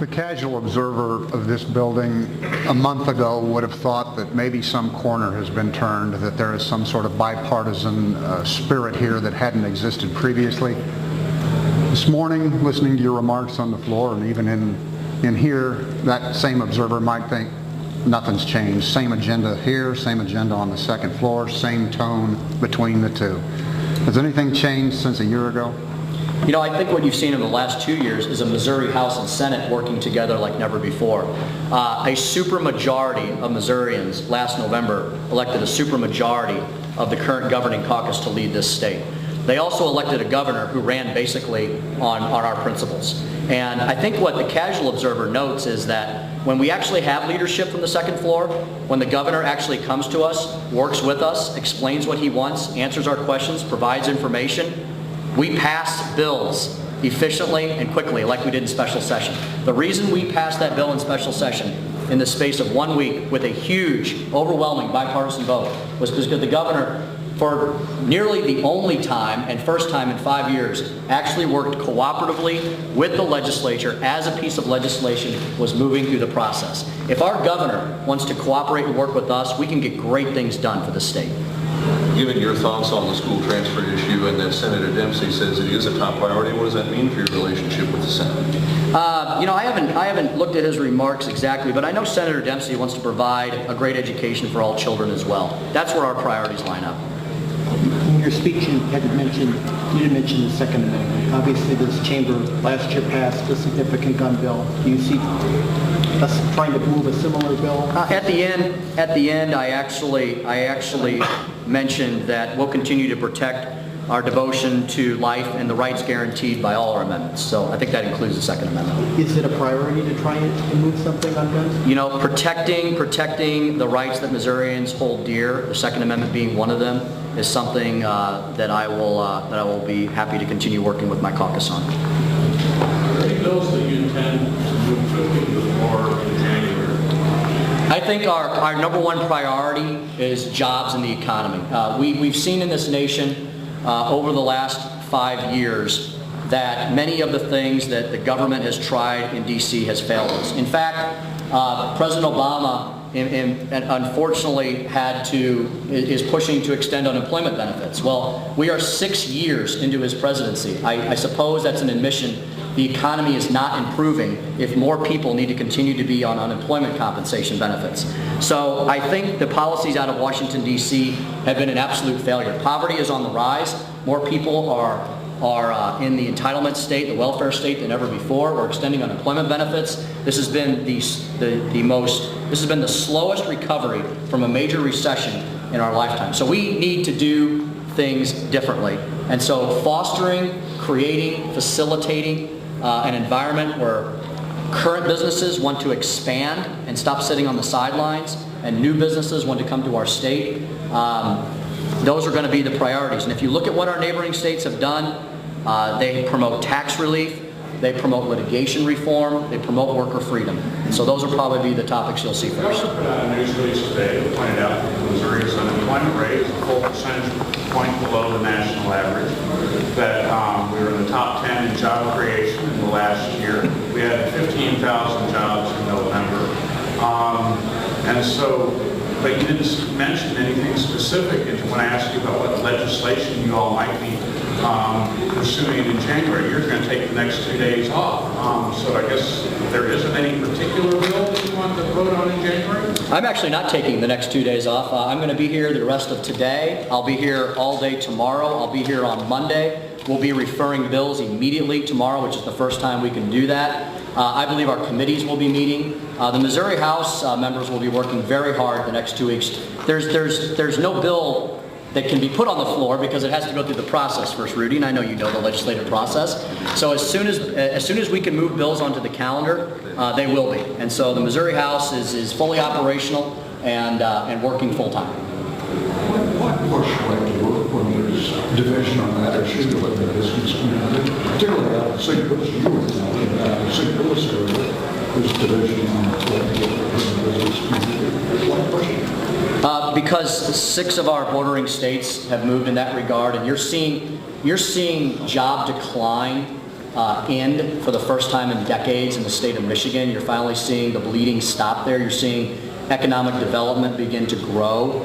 The casual observer of this building a month ago would have thought that maybe some corner has been turned, that there is some sort of bipartisan spirit here that hadn't existed previously. This morning, listening to your remarks on the floor and even in here, that same observer might think nothing's changed. Same agenda here, same agenda on the second floor, same tone between the two. Has anything changed since a year ago? You know, I think what you've seen in the last 2 years is a Missouri House and Senate working together like never before. A supermajority of Missourians last November elected a supermajority of the current governing caucus to lead this state. They also elected a governor who ran basically on our principles. And I think what the casual observer notes is that when we actually have leadership from the second floor, when the governor actually comes to us, works with us, explains what he wants, answers our questions, provides information, we pass bills efficiently and quickly like we did in special session. The reason we passed that bill in special session in the space of 1 week with a huge, overwhelming bipartisan vote was because the governor, for nearly the only time and first time in 5 years, actually worked cooperatively with the legislature as a piece of legislation was moving through the process. If our governor wants to cooperate and work with us, we can get great things done for the state. Given your thoughts on the school transfer issue and that Senator Dempsey says it is a top priority, what does that mean for your relationship with the Senate? You know, I haven't looked at his remarks exactly, but I know Senator Dempsey wants to provide a great education for all children as well. That's where our priorities line up. In your speech, you didn't mention the Second Amendment. Obviously, this chamber last year passed a significant gun bill. Do you see us trying to move a similar bill? At the end, I actually mentioned that we'll continue to protect our devotion to life and the rights guaranteed by all our amendments. So I think that includes the Second Amendment. Is it a priority to try and move something on guns? You know, protecting the rights that Missourians hold dear, the Second Amendment being one of them, is something that I will be happy to continue working with my caucus on. Are there any bills that you intend to move quickly to the floor in January? I think our number one priority is jobs and the economy. We've seen in this nation over the last 5 years that many of the things that the government has tried in D.C. has failed us. In fact, President Obama unfortunately is pushing to extend unemployment benefits. Well, we are 6 years into his presidency. I suppose that's an admission the economy is not improving if more people need to continue to be on unemployment compensation benefits. So I think the policies out of Washington, D.C. have been an absolute failure. Poverty is on the rise. More people are in the entitlement state, the welfare state than ever before. We're extending unemployment benefits. This has been this has been the slowest recovery from a major recession in our lifetime. So we need to do things differently. And so fostering, creating, facilitating an environment where current businesses want to expand and stop sitting on the sidelines, and new businesses want to come to our state, those are going to be the priorities. And if you look at what our neighboring states have done, they promote tax relief, they promote litigation reform, they promote worker freedom. And so those will probably be the topics you'll see We first. also put out a news release today that pointed out that Missouri's unemployment rate is a full percentage point below the national average, that we were in the top 10 in job creation in the last year. We had 15,000 jobs in November. But you didn't mention anything specific. And when I asked you about what legislation you all might be pursuing in January, you're going to take the next 2 days off. So I guess there isn't any particular bill that you want to vote on in January? I'm actually not taking the next 2 days off. I'm going to be here the rest of today. I'll be here all day tomorrow. I'll be here on Monday. We'll be referring bills immediately tomorrow, which is the first time we can do that. I believe our committees will be meeting. The Missouri House members will be working very hard the next 2 weeks. There's no bill that can be put on the floor because it has to go through the process first, Rudy, and I know you know the legislative process. So as soon as we can move bills onto the calendar, they will be. And so the Missouri House is fully operational and working full time. What push like to work when there's division on that issue with the business community, particularly out of St. Louis, St. Louis area, there's division on the business community. What push? Because 6 of our bordering states have moved in that regard, and you're seeing job decline end for the first time in decades in the state of Michigan. You're finally seeing the bleeding stop there. You're seeing economic development begin to grow.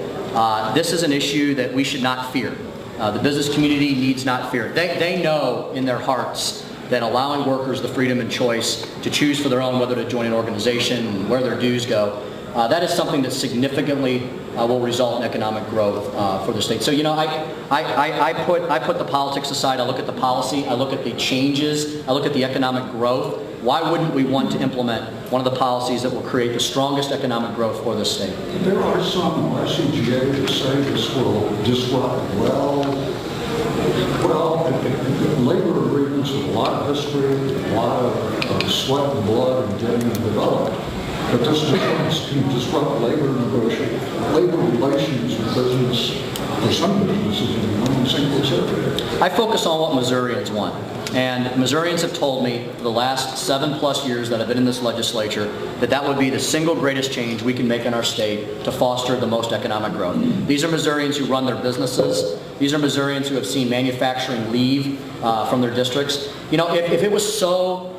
This is an issue that we should not fear. The business community needs not fear. They know in their hearts that allowing workers the freedom and choice to choose for their own whether to join an organization and where their dues go, that is something that significantly will result in economic growth for the state. So, you know, I put the politics aside. I look at the policy. I look at the changes. I look at the economic growth. Why wouldn't we want to implement one of the policies that will create the strongest economic growth for this state? There are some RCGA that say this will disrupt labor agreements with a lot of history, a lot of sweat and blood and getting them developed. But this can disrupt labor relations with business, for some businesses in one single city. I focus on what Missourians want. And Missourians have told me for the last 7+ years that I've been in this legislature that that would be the single greatest change we can make in our state to foster the most economic growth. These are Missourians who run their businesses. These are Missourians who have seen manufacturing leave from their districts. You know, if it was so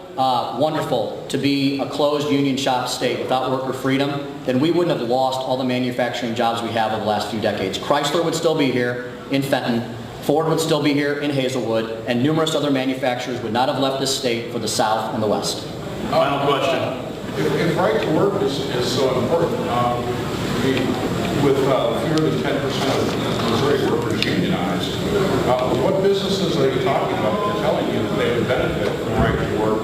wonderful to be a closed union shop state without worker freedom, then we wouldn't have lost all the manufacturing jobs we have over the last few decades. Chrysler would still be here in Fenton. Ford would still be here in Hazelwood, and numerous other manufacturers would not have left this state for the South and the West. Final question. If right to work is so important, with fewer than 10% of Missouri workers unionized, what businesses are you talking about that are telling you that they would benefit from right to work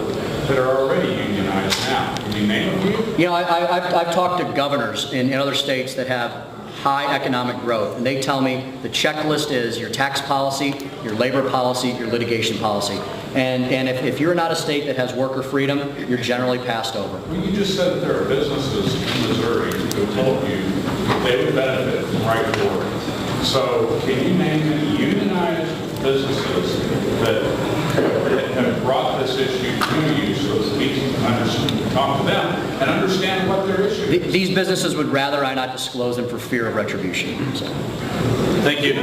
that are already unionized now? Can you name a few? You know, I've talked to governors in other states that have high economic growth, and they tell me the checklist is your tax policy, your labor policy, your litigation policy. And if you're not a state that has worker freedom, you're generally passed over. Well, you just said that there are businesses in Missouri who have told you they would benefit from right to work. So can you name any unionized businesses that have brought this issue to you so that we can talk to them and understand what their issue is? These businesses would rather I not disclose them for fear of retribution. So. Thank you.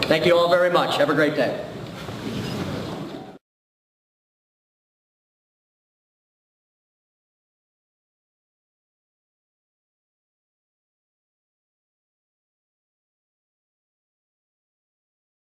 Thank you all very much. Have a great day.